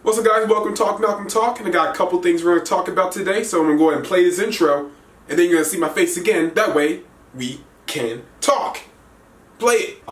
What's up, guys? Welcome to Talk Malcolm Talk, and I got a couple things we're going to talk about today, so I'm going to go ahead and play this intro, and then you're going to see my face again. That way, we can talk. Play it.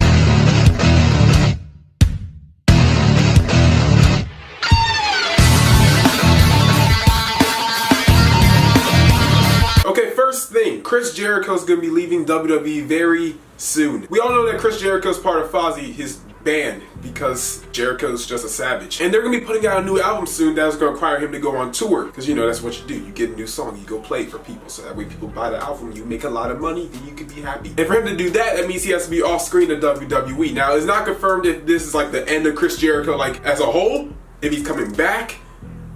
Okay, first thing, Chris Jericho's going to be leaving WWE very soon. We all know that Chris Jericho's part of Fozzy, his band, because Jericho's just a savage. And they're going to be putting out a new album soon that's going to require him to go on tour. Because, you know, that's what you do. You get a new song, you go play it for people. So that way people buy the album, you make a lot of money, then you can be happy. And for him to do that, that means he has to be off screen at WWE. Now, it's not confirmed if this is like the end of Chris Jericho, like as a whole, if he's coming back.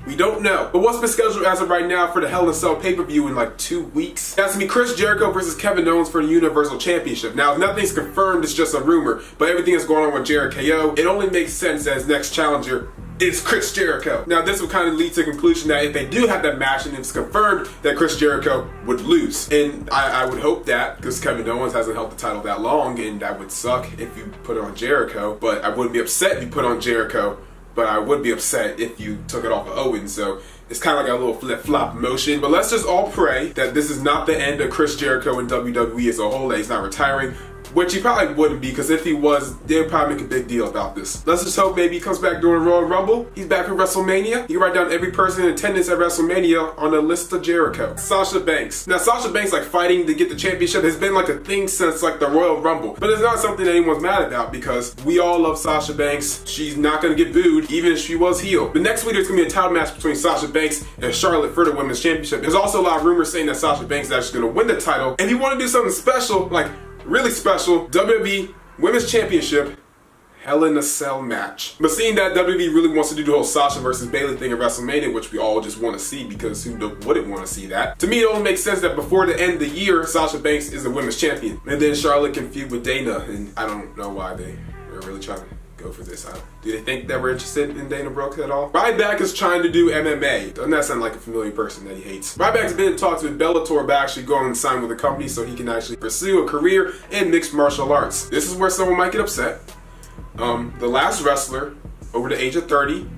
We don't know. But what's been scheduled as of right now for the Hell in a Cell pay-per-view in like 2 weeks? It has to be Chris Jericho versus Kevin Owens for the Universal Championship. Now, if nothing's confirmed, it's just a rumor. But everything that's going on with Jericho, it only makes sense as next challenger is Chris Jericho. Now, this would kind of lead to the conclusion that if they do have that match and it's confirmed, that Chris Jericho would lose. And I would hope that, because Kevin Owens hasn't held the title that long, and that would suck if you put it on Jericho. But I wouldn't be upset if you put on Jericho. But I would be upset if you took it off of Owens, so it's kind of like a little flip-flop motion. But let's just all pray that this is not the end of Chris Jericho and WWE as a whole, that he's not retiring, which he probably wouldn't be, because if he was, they'd probably make a big deal about this. Let's just hope maybe he comes back during Royal Rumble. He's back at WrestleMania. You can write down every person in attendance at WrestleMania on the list of Jericho. Sasha Banks. Now, Sasha Banks, like, fighting to get the championship has been like a thing since like the Royal Rumble. But it's not something that anyone's mad about, because we all love Sasha Banks. She's not going to get booed, even if she was heel. But next week, there's going to be a title match between Sasha Banks and Charlotte for the Women's Championship. There's also a lot of rumors saying that Sasha Banks is actually going to win the title. And if you want to do something special, like really special, WWE Women's Championship Hell in a Cell match. But seeing that WWE really wants to do the whole Sasha versus Bayley thing at WrestleMania, which we all just want to see, because who wouldn't want to see that? To me, it only makes sense that before the end of the year, Sasha Banks is the Women's Champion. And then Charlotte can feud with Dana, and I don't know why they're really trying to go for this. Do they think that we're interested in Dana Brooke at all? Ryback is trying to do MMA. Doesn't that sound like a familiar person that he hates? Ryback's been in talks with Bellator about actually going and sign with a company so he can actually pursue a career in mixed martial arts. This is where someone might get upset. The last wrestler over the age of 30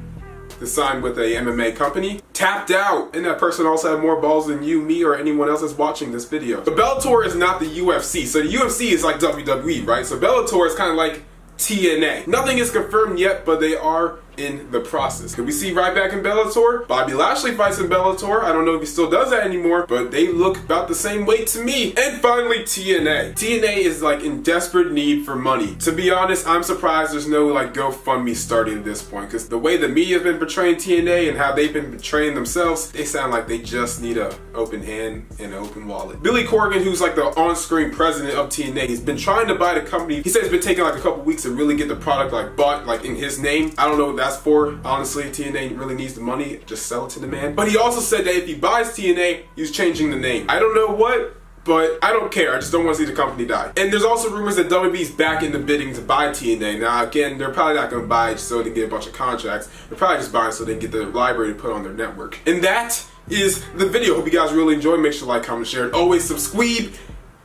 to sign with a MMA company tapped out, and that person also had more balls than you, me, or anyone else that's watching this video. But Bellator is not the UFC. So the UFC is like WWE, right? So Bellator is kind of like TNA. Nothing is confirmed yet, but they are in the process. Could we see Ryback in Bellator? Bobby Lashley fights in Bellator. I don't know if he still does that anymore, but they look about the same weight to me. And finally, TNA. TNA is like in desperate need for money. To be honest, I'm surprised there's no like GoFundMe starting at this point, because the way the media has been portraying TNA and how they've been portraying themselves, they sound like they just need an open hand and an open wallet. Billy Corgan, who's like the on-screen president of TNA, he's been trying to buy the company. He said it's been taking like a couple weeks to really get the product like bought like in his name. I don't know what that's for. Honestly, TNA really needs the money. Just sell it to the man. But he also said that if he buys TNA, he's changing the name. I don't know what, but I don't care. I just don't want to see the company die. And there's also rumors that WWE's back in the bidding to buy TNA. Now, again, they're probably not going to buy it so they can get a bunch of contracts. They're probably just buying so they can get the library to put on their network. And that is the video. Hope you guys really enjoyed. Make sure to like, comment, share, and always subscribe.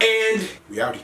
And we outie.